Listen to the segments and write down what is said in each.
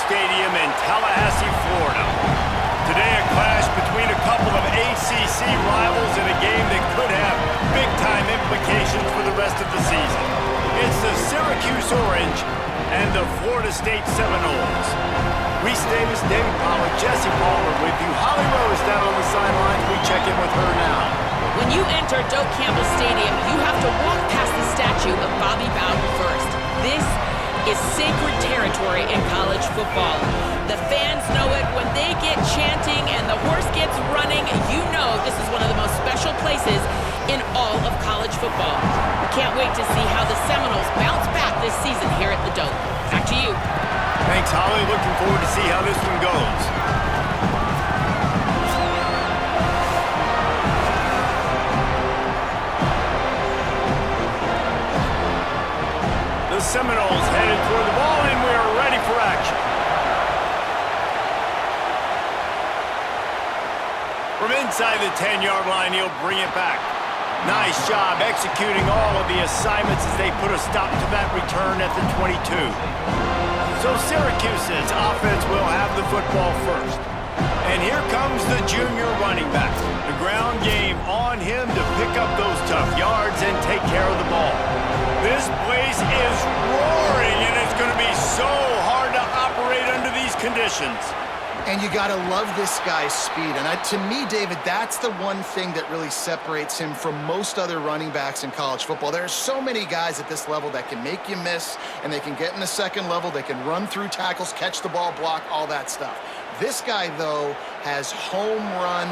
Stadium in Tallahassee, Florida. Today, a clash between a couple of ACC rivals in a game that could have big-time implications for the rest of the season. It's the Syracuse Orange and the Florida State Seminoles. Reese Davis, David Pollack, Jesse Palmer with you. Holly Rose down on the sidelines. We check in with her now. When you enter Doak Campbell Stadium, you have to walk past the statue of Bobby Bowden first. This is sacred territory in college football. The fans know it. When they get chanting and the horse gets running, you know this is one of the most special places in all of college football. We can't wait to see how the Seminoles bounce back this season here at the Doak. Back to you. Thanks, Holly. Looking forward to see how this one goes. The Seminoles headed toward the ball, and we are ready for action. From inside the 10-yard line, he'll bring it back. Nice job executing all of the assignments as they put a stop to that return at the 22. So Syracuse's offense will have the football first. And here comes the junior running back. The ground game on him to pick up those tough yards and take care of the ball. This place is roaring, and it's going to be so hard to operate under these conditions. And you got to love this guy's speed. And to me, David, that's the one thing that really separates him from most other running backs in college football. There are so many guys at this level that can make you miss, and they can get in the second level. They can run through tackles, catch the ball, block, all that stuff. This guy, though, has home run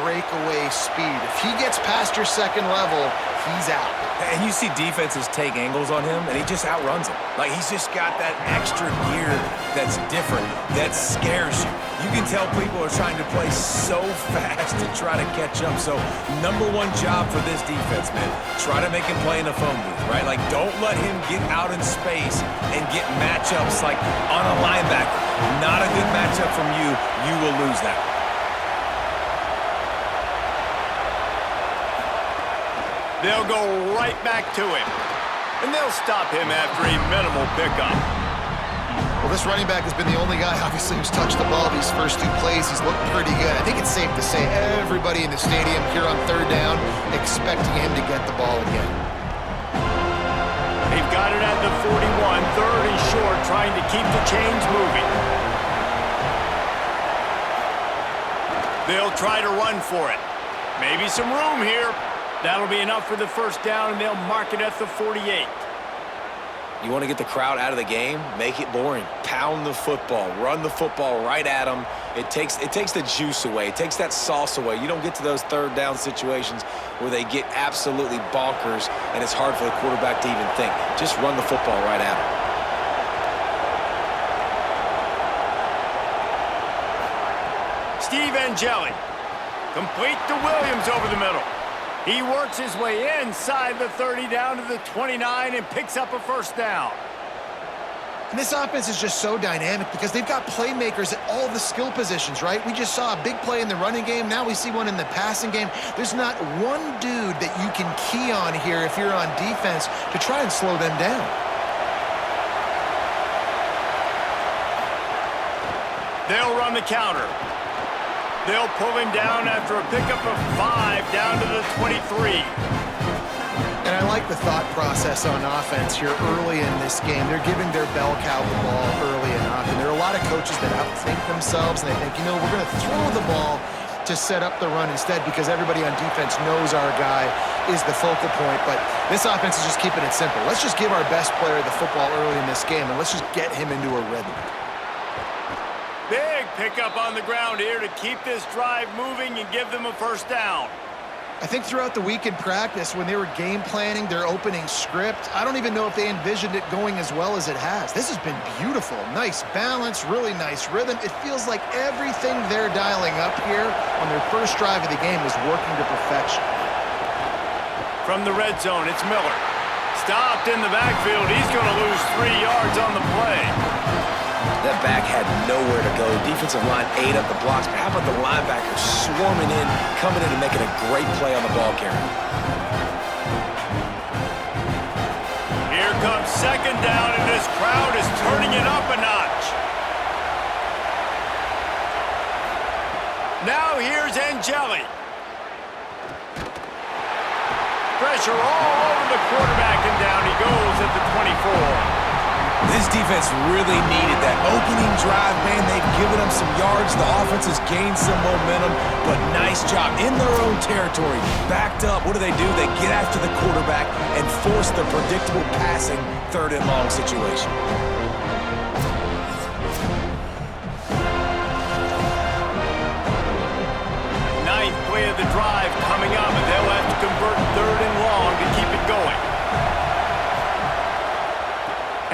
breakaway speed. If he gets past your second level, he's out. And you see defenses take angles on him, and he just outruns them. Like, he's just got that extra gear that's different, that scares you. You can tell people are trying to play so fast to try to catch up. So, number one job for this defense, man, try to make him play in the phone booth, right? Like, don't let him get out in space and get matchups like on a linebacker. Not a good matchup from you. You will lose that. They'll go right back to him. And they'll stop him after a minimal pickup. Well, this running back has been the only guy, obviously, who's touched the ball these first two plays. He's looked pretty good. I think it's safe to say everybody in the stadium here on third down expecting him to get the ball again. They've got it at the 41, third and short, trying to keep the chains moving. They'll try to run for it. Maybe some room here. That'll be enough for the first down, and they'll mark it at the 48. You want to get the crowd out of the game? Make it boring. Pound the football. Run the football right at them. It takes the juice away. It takes that sauce away. You don't get to those third down situations where they get absolutely bonkers, and it's hard for the quarterback to even think. Just run the football right at them. Steve Angeli. Complete to Williams over the middle. He works his way inside the 30 down to the 29 and picks up a first down. And this offense is just so dynamic because they've got playmakers at all the skill positions, right? We just saw a big play in the running game. Now we see one in the passing game. There's not one dude that you can key on here if you're on defense to try and slow them down. They'll run the counter. They'll pull him down after a pickup of 5 down to the 23. And I like the thought process on offense here early in this game. They're giving their bell cow the ball early enough. And there are a lot of coaches that outthink themselves, and they think, you know, we're going to throw the ball to set up the run instead because everybody on defense knows our guy is the focal point. But this offense is just keeping it simple. Let's just give our best player the football early in this game, and let's just get him into a rhythm. Big pickup on the ground here to keep this drive moving and give them a first down. I think throughout the week in practice, when they were game planning their opening script, I don't even know if they envisioned it going as well as it has. This has been beautiful. Nice balance, really nice rhythm. It feels like everything they're dialing up here on their first drive of the game is working to perfection. From the red zone, it's Miller. Stopped in the backfield. He's going to lose 3 yards on the play. That back had nowhere to go. Defensive line ate up the blocks, but how about the linebackers swarming in, coming in and making a great play on the ball carrier? Here comes second down, and this crowd is turning it up a notch. here's Angeli. Pressure all over the quarterback, and down he goes at the 24. This defense really needed that opening drive, man. They've given them some yards. The offense has gained some momentum, but nice job in their own territory. Backed up, what do? They get after the quarterback and force the predictable passing third and long situation. Ninth play of the drive coming up, and they'll have to convert third and long to keep it going.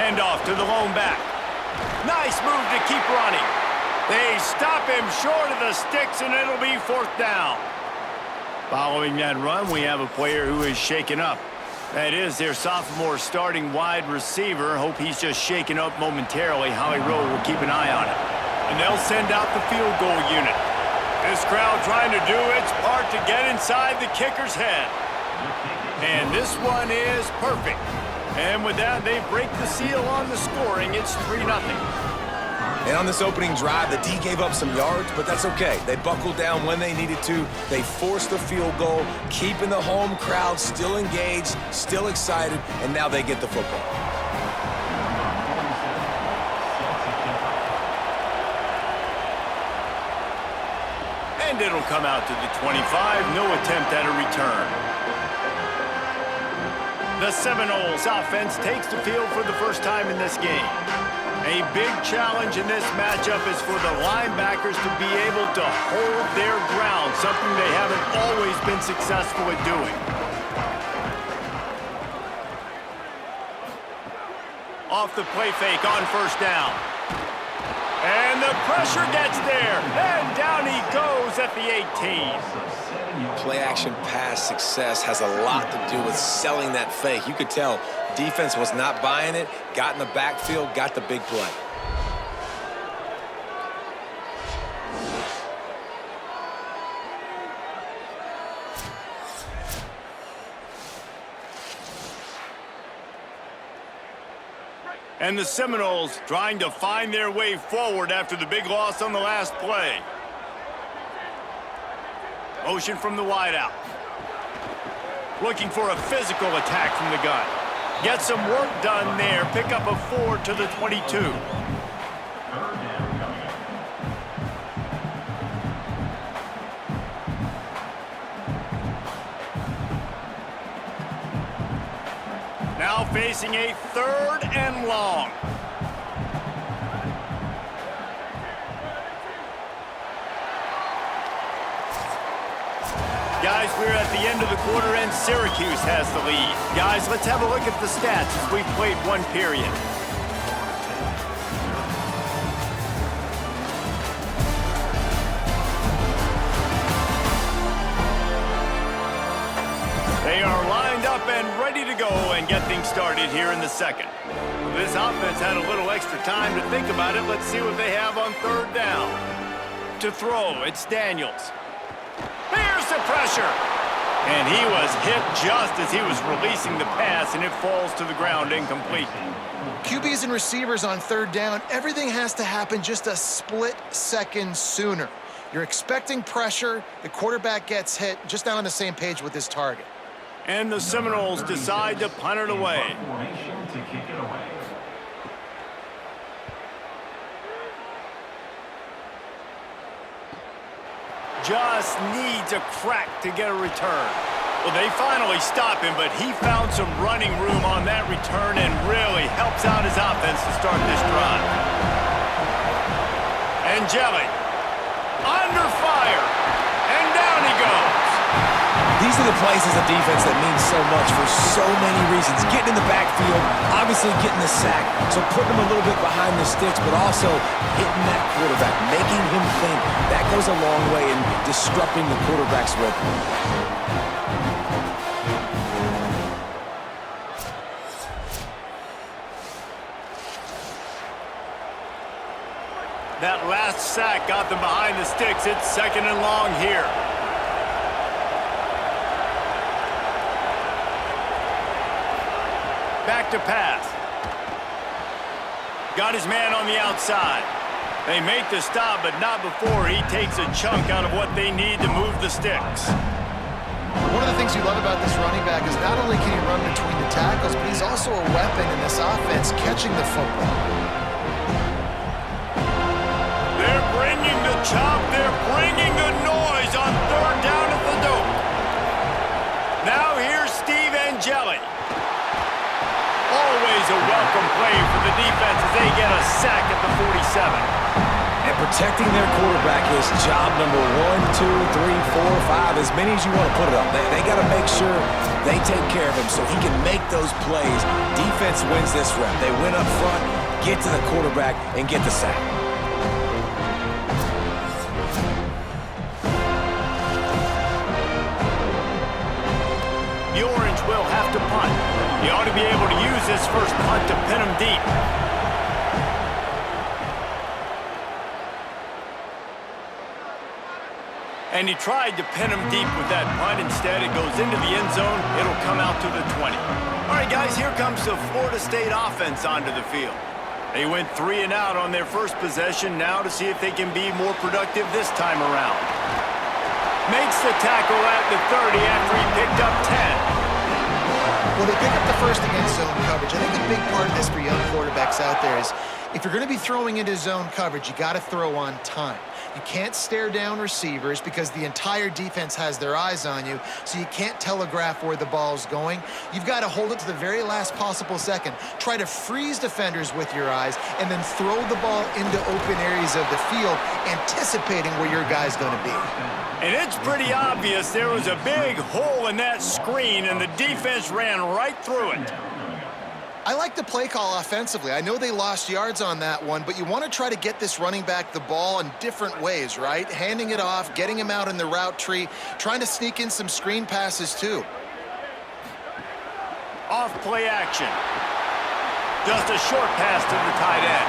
Handoff to the lone back. Nice move to keep running. They stop him short of the sticks, and it'll be fourth down. Following that run, we have a player who is shaken up. That is their sophomore starting wide receiver. Hope he's just shaken up momentarily. Howie Rowe will keep an eye on it. And they'll send out the field goal unit. This crowd trying to do its part to get inside the kicker's head. And this one is perfect. And with that, they break the seal on the scoring. It's 3-0. And on this opening drive, the D gave up some yards, but that's okay. They buckled down when they needed to. They forced the field goal, keeping the home crowd still engaged, still excited, and now they get the football. And it'll come out to the 25. No attempt at a return. The Seminoles offense takes the field for the first time in this game. A big challenge in this matchup is for the linebackers to be able to hold their ground, something they haven't always been successful at doing. Off the play fake on first down. And the pressure gets there, and down he goes at the 18. Play-action pass success has a lot to do with selling that fake. You could tell defense was not buying it, got in the backfield, got the big play. And the Seminoles trying to find their way forward after the big loss on the last play. Motion from the wideout. Looking for a physical attack from the gun. Get some work done there. Pick up a 4 to the 22. Now facing a third and long. Guys, we're at the end of the quarter, and Syracuse has the lead. Guys, let's have a look at the stats as we've played one period. They are lined up and ready to go and get things started here in the second. This offense had a little extra time to think about it. Let's see what they have on third down. To throw, it's Daniels. Here's the pressure. And he was hit just as he was releasing the pass, and it falls to the ground incomplete. QBs and receivers on third down, everything has to happen just a split second sooner. You're expecting pressure, the quarterback gets hit, just not on the same page with his target. And the Seminoles decide to punt it away. Just needs a crack to get a return. Well, they finally stop him, but he found some running room on that return and really helps out his offense to start this drive. Angeli, under fire, and down he goes. These are the plays as a defense that mean so much for so many reasons. Getting in the backfield, obviously getting the sack, so putting him a little bit behind the sticks, but also hitting that quarterback, making him think. That goes a long way in disrupting the quarterback's rhythm. That last sack got them behind the sticks. It's second and long here. Back to pass. Got his man on the outside. They make the stop, but not before he takes a chunk out of what they need to move the sticks. One of the things you love about this running back is not only can he run between the tackles, but he's also a weapon in this offense catching the football. They're bringing the chop. They're bringing the noise on third down at the dope. Now here's Steve Angeli. Always a welcome play for the defense as they get a sack at the 47. And protecting their quarterback is job number 1, 2, 3, 4, 5, as many as you want to put it up. They got to make sure they take care of him so he can make those plays. Defense wins this rep. They win up front, get to the quarterback, and get the sack. The Orange will have to punt. He ought to be able to use this first punt to pin him deep. And he tried to pin him deep with that punt. Instead, it goes into the end zone. It'll come out to the 20. All right, guys, here comes the Florida State offense onto the field. They went 3 and out on their first possession now to see if they can be more productive this time around. Makes the tackle at the 30 after he picked up 10. Well, they pick up the first against zone coverage. I think a big part of this for young quarterbacks out there is if you're going to be throwing into zone coverage, you got to throw on time. You can't stare down receivers because the entire defense has their eyes on you, so you can't telegraph where the ball's going. You've got to hold it to the very last possible second. Try to freeze defenders with your eyes and then throw the ball into open areas of the field, anticipating where your guy's going to be. And it's pretty obvious there was a big hole in that screen, and the defense ran right through it. I like the play call offensively. I know they lost yards on that one, but you want to try to get this running back the ball in different ways, right? Handing it off, getting him out in the route tree, trying to sneak in some screen passes too. Off play action. Just a short pass to the tight end.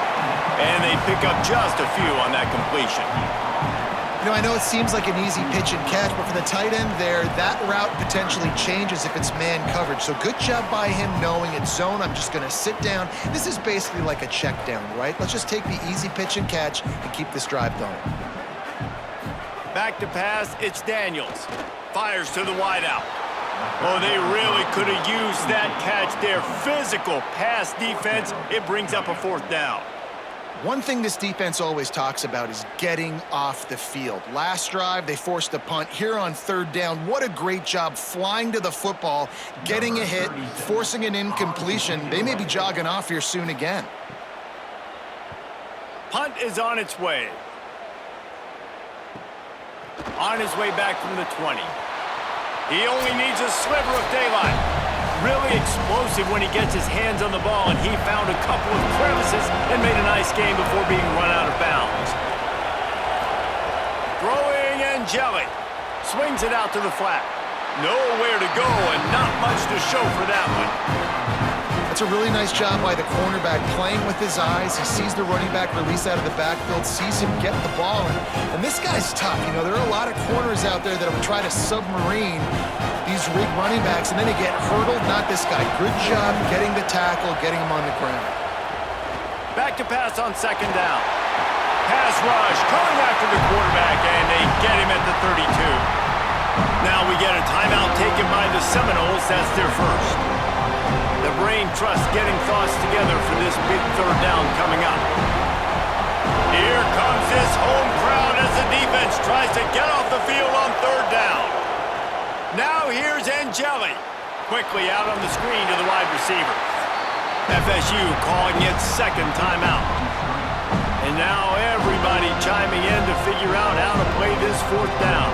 And they pick up just a few on that completion. You know, I know it seems like an easy pitch and catch, but for the tight end there, that route potentially changes if it's man coverage. So good job by him knowing it's zone. I'm just going to sit down. This is basically like a check down, right? Let's just take the easy pitch and catch and keep this drive going. Back to pass, it's Daniels. Fires to the wideout. Oh, they really could have used that catch there. Physical pass defense. It brings up a 4th down. One thing this defense always talks about is getting off the field. Last drive, they forced a punt. Here on 3rd down, what a great job flying to the football, getting a hit, forcing an incompletion. They may be jogging off here soon again. Punt is on its way. On his way back from the 20. He only needs a sliver of daylight. Really explosive when he gets his hands on the ball, and he found a couple of crevices and made a nice game before being run out of bounds. Throwing Angeli. Swings it out to the flat. Nowhere to go and not much to show for that one. That's a really nice job by the cornerback, playing with his eyes. He sees the running back release out of the backfield, sees him get the ball, and this guy's tough. You know, there are a lot of corners out there that will try to submarine these weak running backs, and then they get hurdled. Not this guy. Good job getting the tackle, getting him on the ground. Back to pass on 2nd down. Pass rush, coming after the quarterback, and they get him at the 32. Now we get a timeout taken by the Seminoles. That's their first. The brain trust getting thoughts together for this big 3rd down coming up. Here comes this home crowd as the defense tries to get off the field on 3rd down. Now here's Angeli. Quickly out on the screen to the wide receiver. FSU calling its 2nd timeout. And now everybody chiming in to figure out how to play this 4th down.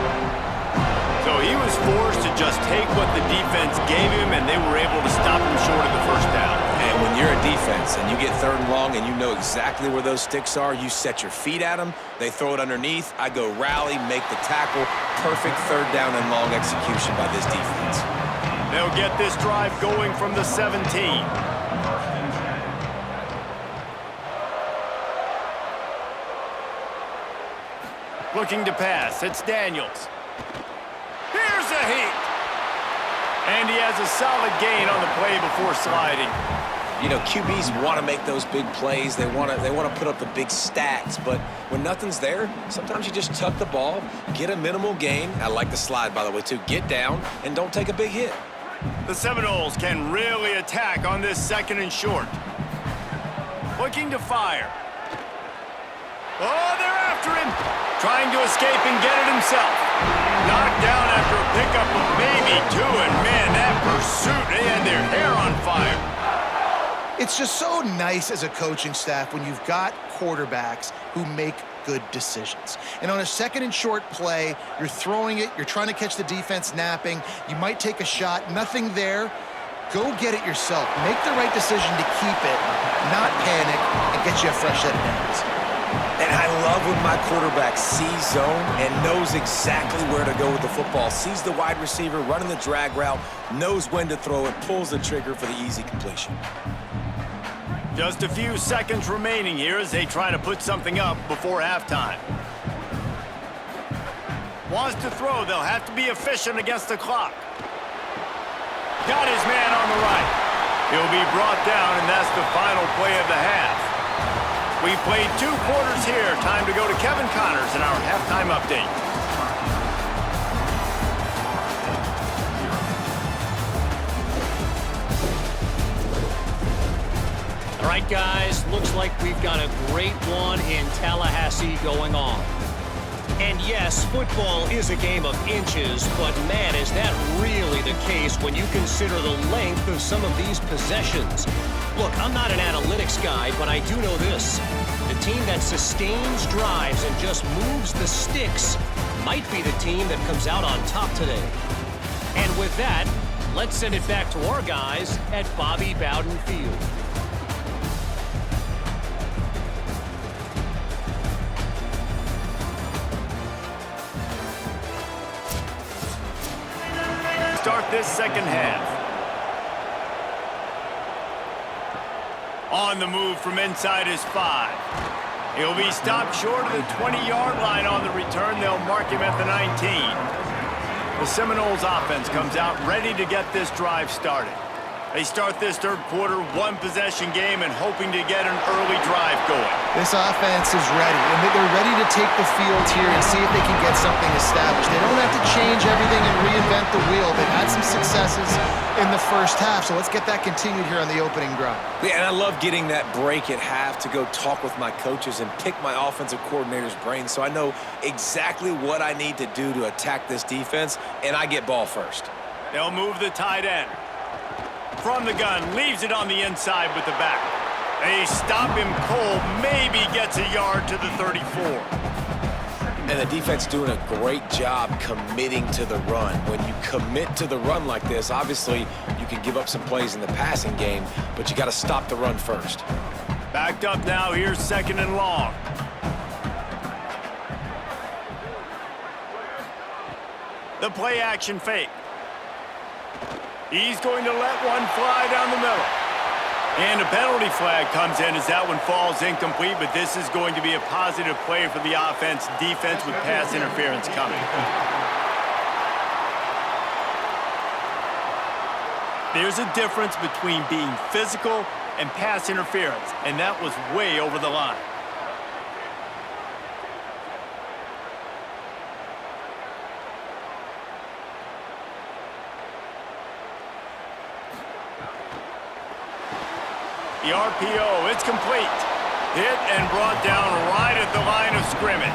So he was forced to just take what the defense gave him, and they were able to stop him short of the 1st down. And when you're a defense and you get 3rd and long and you know exactly where those sticks are, you set your feet at them, they throw it underneath, I go rally, make the tackle. Perfect 3rd down and long execution by this defense. They'll get this drive going from the 17. Looking to pass, it's Daniels. Here's a heat. And he has a solid gain on the play before sliding. You know, QBs want to make those big plays. They want to put up the big stats. But when nothing's there, sometimes you just tuck the ball, get a minimal gain. I like the slide, by the way, too. Get down and don't take a big hit. The Seminoles can really attack on this 2nd and short. Looking to fire. Oh, they're after him. Trying to escape and get it himself. Knocked down after a pickup of maybe 2, and man, that pursuit, they had their hair on fire. It's just so nice as a coaching staff when you've got quarterbacks who make good decisions. And on a 2nd and short play, you're throwing it, you're trying to catch the defense napping, you might take a shot, nothing there. Go get it yourself. Make the right decision to keep it, not panic, and get you a fresh set of downs. And I love when my quarterback sees zone and knows exactly where to go with the football. Sees the wide receiver running the drag route, knows when to throw it, pulls the trigger for the easy completion. Just a few seconds remaining here as they try to put something up before halftime. Wants to throw, they'll have to be efficient against the clock. Got his man on the right. He'll be brought down, and that's the final play of the half. We played 2 quarters here. Time to go to Kevin Connors in our halftime update. All right, guys, looks like we've got a great one in Tallahassee going on. And yes, football is a game of inches, but man, is that really the case when you consider the length of some of these possessions. Look, I'm not an analytics guy, but I do know this. The team that sustains drives and just moves the sticks might be the team that comes out on top today. And with that, let's send it back to our guys at Bobby Bowden Field. Start this 2nd half. On the move from inside his 5. He'll be stopped short of the 20-yard line on the return. They'll mark him at the 19. The Seminoles offense comes out ready to get this drive started. They start this 3rd quarter 1-possession game and hoping to get an early drive going. This offense is ready, and they're ready to take the field here and see if they can get something established. They don't have to change everything and reinvent the wheel. They've had some successes in the first half, so let's get that continued here on the opening drive. Yeah, and I love getting that break at half to go talk with my coaches and pick my offensive coordinator's brain so I know exactly what I need to do to attack this defense, and I get ball first. They'll move the tight end. From the gun, leaves it on the inside with the back. They stop him cold, maybe gets a yard to the 34. And the defense doing a great job committing to the run. When you commit to the run like this, obviously you can give up some plays in the passing game, but you got to stop the run first. Backed up now, here's 2nd and long. The play action fake. He's going to let one fly down the middle. And a penalty flag comes in as that one falls incomplete, but this is going to be a positive play for the offense. Defense with pass interference coming. There's a difference between being physical and pass interference, and that was way over the line. The RPO, it's complete. Hit and brought down right at the line of scrimmage.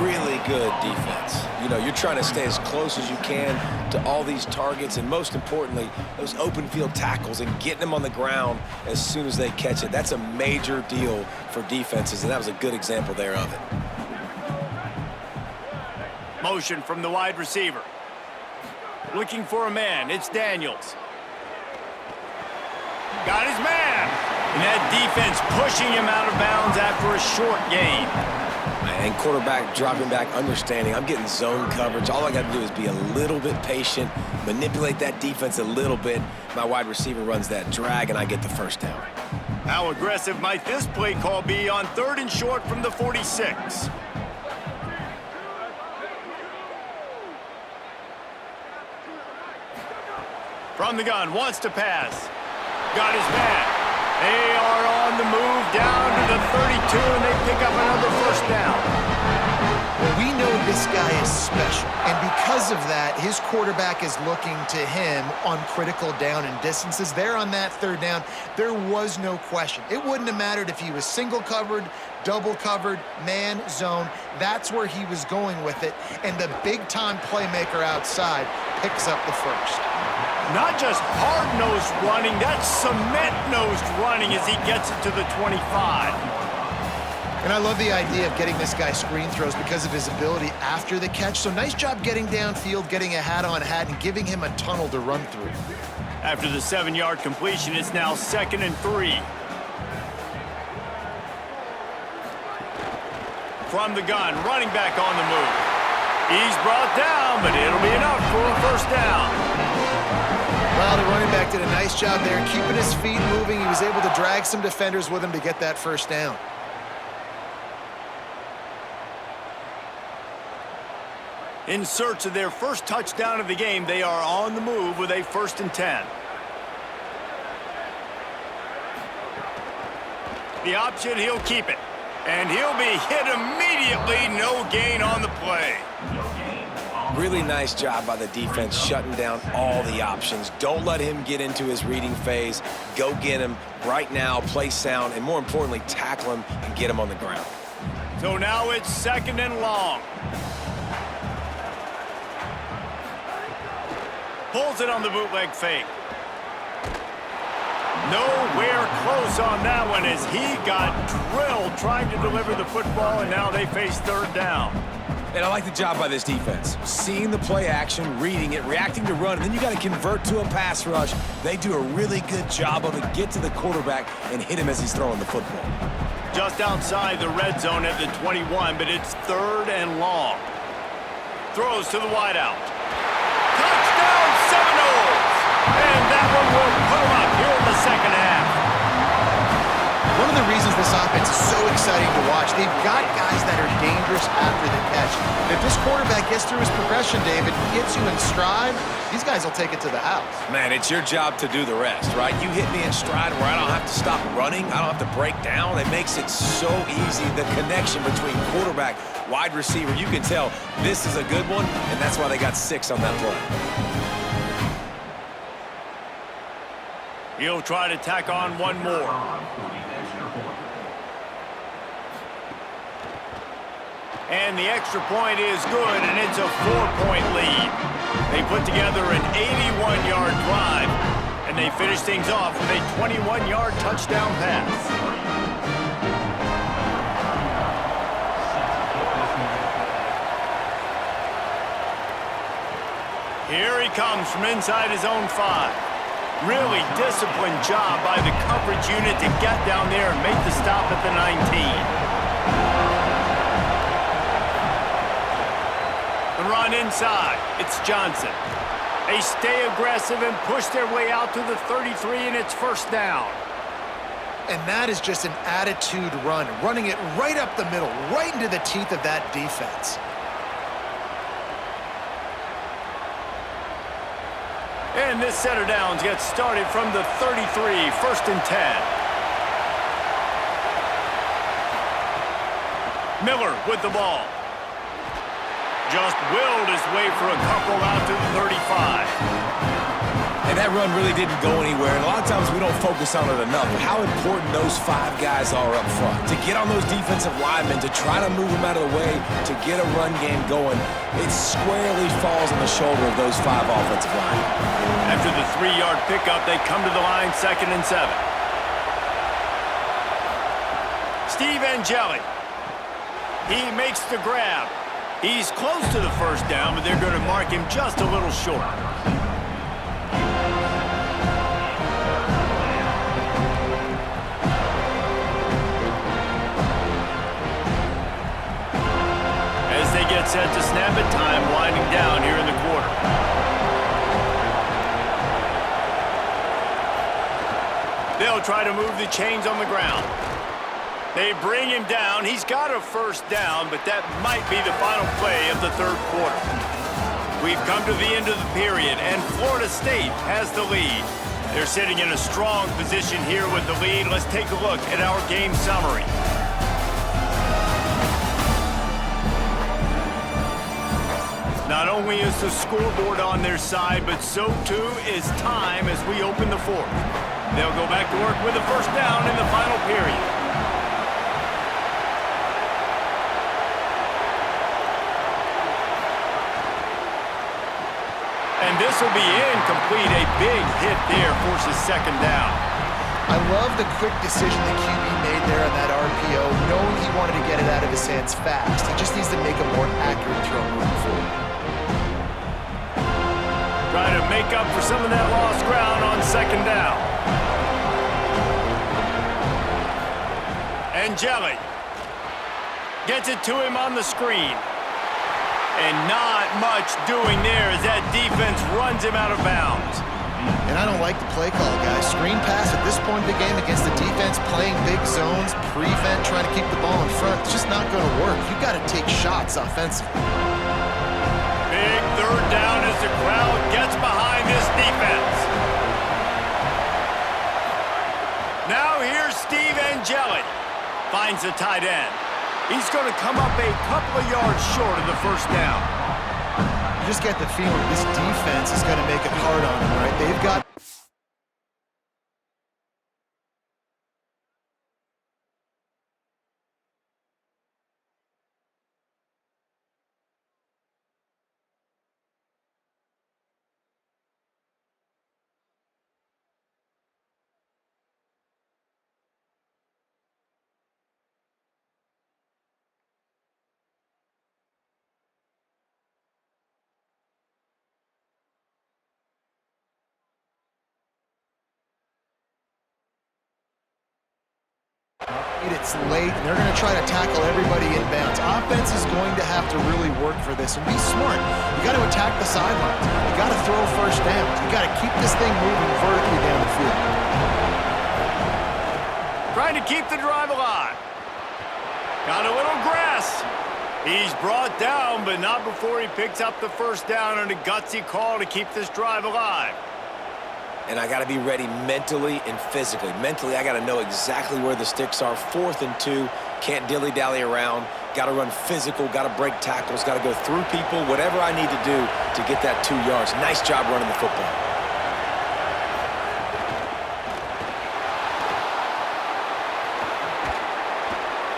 Really good defense. You know, you're trying to stay as close as you can to all these targets, and most importantly, those open field tackles and getting them on the ground as soon as they catch it. That's a major deal for defenses, and that was a good example there of it. Motion from the wide receiver. Looking for a man, it's Daniels. Got his man. And that defense pushing him out of bounds after a short gain. And quarterback dropping back, understanding I'm getting zone coverage. All I got to do is be a little bit patient, manipulate that defense a little bit. My wide receiver runs that drag, and I get the first down. How aggressive might this play call be on 3rd and short from the 46? From the gun, wants to pass. got his man. They are on the move down to the 32, and they pick up another first down. We know this guy is special, and because of that, his quarterback is looking to him on critical down and distances. There on that third down, there was no question. It wouldn't have mattered if he was single covered, double covered, man, zone. That's where he was going with it, and the big-time playmaker outside picks up the first. Not just hard-nosed running, that's cement-nosed running as he gets it to the 25. And I love the idea of getting this guy screen throws because of his ability after the catch. So nice job getting downfield, getting a hat-on-hat, and giving him a tunnel to run through. After the 7-yard completion, it's now 2nd and 3. From the gun, running back on the move. He's brought down, but it'll be enough for a first down. Well, the running back did a nice job there, keeping his feet moving. He was able to drag some defenders with him to get that first down. In search of their first touchdown of the game, they are on the move with a 1st and 10. The option, he'll keep it. And he'll be hit immediately. No gain on the play. Really nice job by the defense shutting down all the options. Don't let him get into his reading phase. Go get him right now, play sound, and more importantly, tackle him and get him on the ground. So now it's 2nd and long. Pulls it on the bootleg fake. Nowhere close on that one as he got drilled trying to deliver the football, and now they face 3rd down. And I like the job by this defense. Seeing the play action, reading it, reacting to run, and then you got to convert to a pass rush. They do a really good job of it. Get to the quarterback and hit him as he's throwing the football. Just outside the red zone at the 21, but it's 3rd and long. Throws to the wideout. Touchdown Seminoles! And that one will put them up here in the 2nd half. One of the reasons this offense is so exciting to watch, they've got guys that are dangerous after the catch. If this quarterback gets through his progression, David, gets you in stride, these guys will take it to the house. Man, it's your job to do the rest, right? You hit me in stride where I don't have to stop running. I don't have to break down. It makes it so easy. The connection between quarterback, wide receiver, you can tell this is a good one, and that's why they got 6 on that play. He'll try to tack on one more. And the extra point is good, and it's a 4-point lead. They put together an 81-yard drive, and they finish things off with a 21-yard touchdown pass. Here he comes from inside his own 5. Really disciplined job by the coverage unit to get down there and make the stop at the 19. The run inside. It's Johnson. They stay aggressive and push their way out to the 33, and it's 1st down. And that is just an attitude run, running it right up the middle, right into the teeth of that defense. And this set of downs gets started from the 33, 1st and 10. Miller with the ball. Just willed his way for a couple out to the 35. And that run really didn't go anywhere. And a lot of times we don't focus on it enough. But how important those 5 guys are up front. To get on those defensive linemen, to try to move them out of the way, to get a run game going, it squarely falls on the shoulder of those 5 offensive linemen. After the 3-yard pickup, they come to the line 2nd and 7. Steve Angeli. He makes the grab. He's close to the 1st down, but they're going to mark him just a little short. As they get set to snap it, time winding down here in the quarter. They'll try to move the chains on the ground. They bring him down. He's got a 1st down, but that might be the final play of the 3rd quarter. We've come to the end of the period, and Florida State has the lead. They're sitting in a strong position here with the lead. Let's take a look at our game summary. Not only is the scoreboard on their side, but so too is time as we open the fourth. They'll go back to work with a first down in the final period. And this will be incomplete. A big hit there forces second down. I love the quick decision the QB made there on that RPO, knowing he wanted to get it out of his hands fast. He just needs to make a more accurate throw moving forward. Trying to make up for some of that lost ground on second down. Angeli gets it to him on the screen. And not much doing there as that defense runs him out of bounds. And I don't like the play call, guys. Screen pass at this point in the game against the defense playing big zones, prevent, trying to keep the ball in front. It's just not going to work. You got to take shots offensively. Big third down as the crowd gets behind this defense. Now here's Steve Angeli. Finds the tight end. He's going to come up a couple of yards short of the first down. You just get the feeling this defense is going to make it hard on him, right? They've got... It's late, and they're going to try to tackle everybody inbounds. Offense is going to have to really work for this and be smart. You got to attack the sidelines. You got to throw first downs. You got to keep this thing moving vertically down the field. Trying to keep the drive alive. Got a little grass. He's brought down, but not before he picks up the first down on a gutsy call to keep this drive alive. And I got to be ready mentally and physically. Mentally, I got to know exactly where the sticks are. 4th and 2, can't dilly-dally around. Got to run physical, got to break tackles, got to go through people, whatever I need to do to get that 2 yards. Nice job running the football.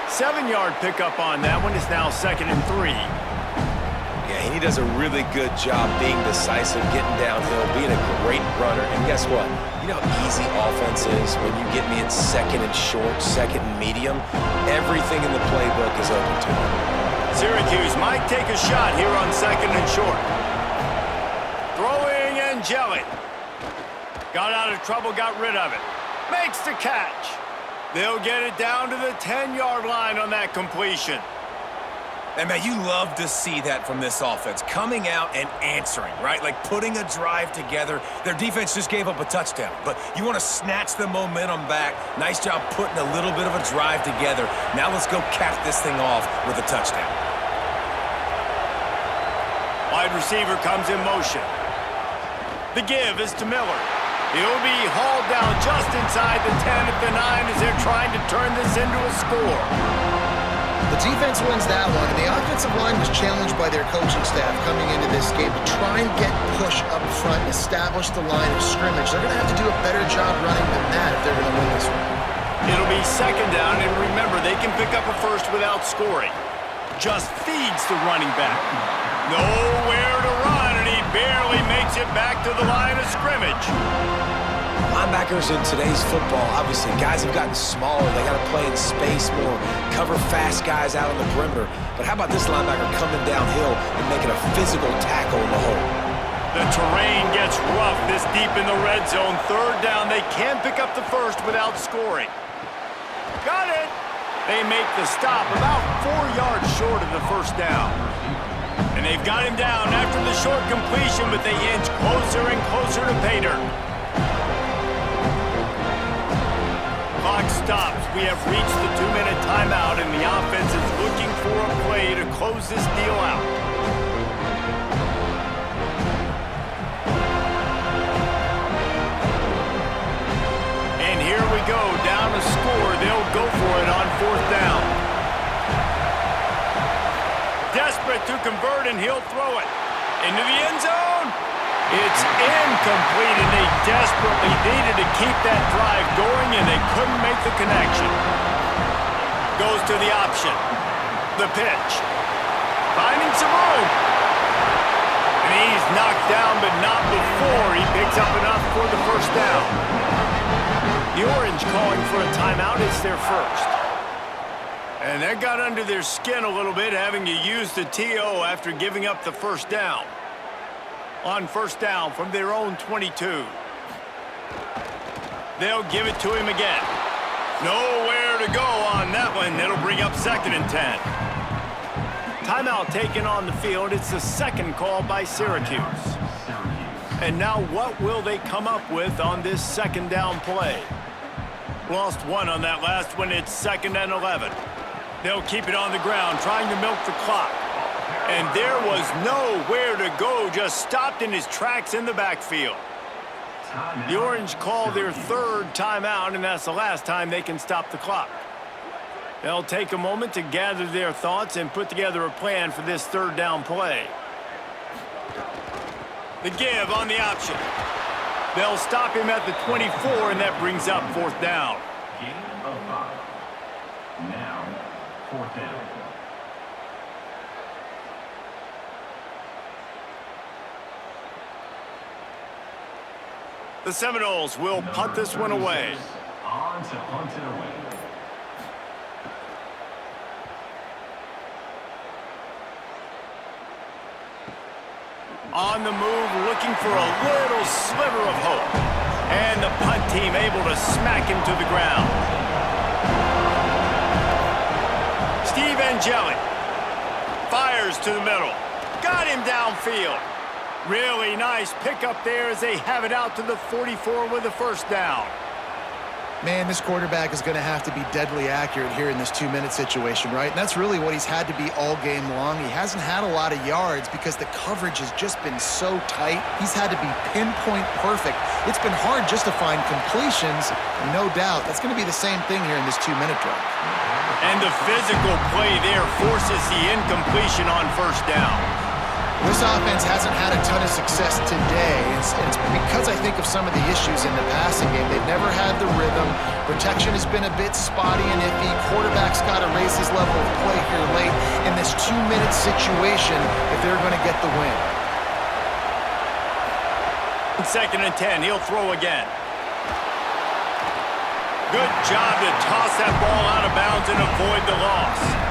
Seven-yard pickup on that one is now 2nd and 3. Yeah, he does a really good job being decisive, getting downhill, being a great runner. And guess what? You know how easy offense is when you get me in 2nd and short, 2nd and medium. Everything in the playbook is open to him. Syracuse might take a shot here on 2nd and short. Throwing Angeli. Got out of trouble, got rid of it. Makes the catch. They'll get it down to the 10-yard line on that completion. And, man, you love to see that from this offense, coming out and answering, right? Like putting a drive together. Their defense just gave up a touchdown, but you want to snatch the momentum back. Nice job putting a little bit of a drive together. Now let's go cap this thing off with a touchdown. Wide receiver comes in motion. The give is to Miller. He'll be hauled down just inside the 10 at the 9 as they're trying to turn this into a score. The defense wins that one, and the offensive line was challenged by their coaching staff coming into this game to try and get push up front and establish the line of scrimmage. They're going to have to do a better job running than that if they're going to win this one. It'll be 2nd down, and remember, they can pick up a first without scoring. Just feeds the running back. Nowhere to run, and he barely makes it back to the line of scrimmage. Linebackers in today's football, obviously, guys have gotten smaller. They got to play in space more, cover fast guys out on the perimeter. But how about this linebacker coming downhill and making a physical tackle in the hole? The terrain gets rough this deep in the red zone. 3rd down, they can pick up the first without scoring. Got it! They make the stop about 4 yards short of the first down. And they've got him down after the short completion, but they inch closer and closer to pay dirt. Clock stops. We have reached the 2-minute timeout, and the offense is looking for a play to close this deal out. desperate to convert, and he'll throw it into the end zone. It's incomplete, and they desperately needed to keep that drive going, and they couldn't make the connection. Goes to the option. The pitch. Finding some room. And he's knocked down, but not before he picks up enough for the first down. The Orange calling for a timeout. It's their first. And that got under their skin a little bit, having to use the TO after giving up the first down. On first down from their own 22. They'll give it to him again. Nowhere to go on that one. That'll bring up 2nd and 10. Timeout taken on the field. It's the second call by Syracuse. And now what will they come up with on this second down play? Lost one on that last one. It's 2nd and 11. They'll keep it on the ground, trying to milk the clock. And there was nowhere to go, just stopped in his tracks in the backfield. The Orange call their 3rd timeout, and that's the last time they can stop the clock. They'll take a moment to gather their thoughts and put together a plan for this 3rd down play. The give on the option. They'll stop him at the 24, and that brings up 4th down. Gain of 5. Now, 4th down. The Seminoles will punt this one away. On to punt it away. On the move, looking for a little sliver of hope. And the punt team able to smack him to the ground. Steve Angeli fires to the middle. Got him downfield. Really nice pickup there as they have it out to the 44 with the first down. Man, this quarterback is going to have to be deadly accurate here in this 2-minute situation, right? And that's really what he's had to be all game long. He hasn't had a lot of yards because the coverage has just been so tight. He's had to be pinpoint perfect. It's been hard just to find completions. No doubt, that's going to be the same thing here in this 2-minute drive. And the physical play there forces the incompletion on first down. This offense hasn't had a ton of success today. It's because I think of some of the issues in the passing game. They've never had the rhythm. Protection has been a bit spotty and iffy. Quarterback's got to raise his level of play here late in this 2-minute situation if they're going to get the win. 2nd and 10, he'll throw again. Good job to toss that ball out of bounds and avoid the loss.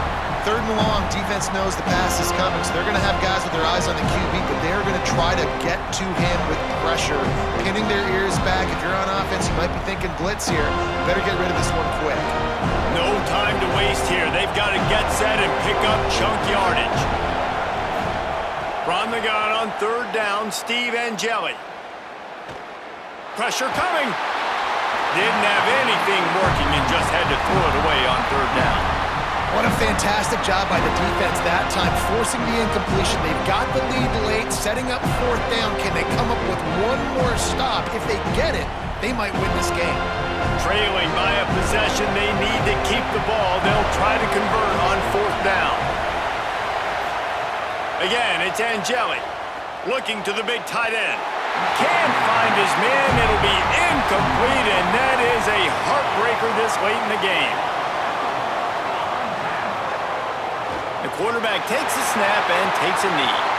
3rd and long, defense knows the pass is coming, so they're going to have guys with their eyes on the QB, but they're going to try to get to him with pressure, pinning their ears back. If you're on offense, you might be thinking blitz here. Better get rid of this one quick. No time to waste here. They've got to get set and pick up chunk yardage. From the gun on 3rd down, Steve Angeli. Pressure coming. Didn't have anything working and just had to throw it away on 3rd down. What a fantastic job by the defense that time, forcing the incompletion. They've got the lead late, setting up 4th down. Can they come up with one more stop? If they get it, they might win this game. Trailing by a possession, they need to keep the ball. They'll try to convert on 4th down. Again, it's Angeli looking to the big tight end. Can't find his man. It'll be incomplete, and that is a heartbreaker this late in the game. The quarterback takes a snap and takes a knee.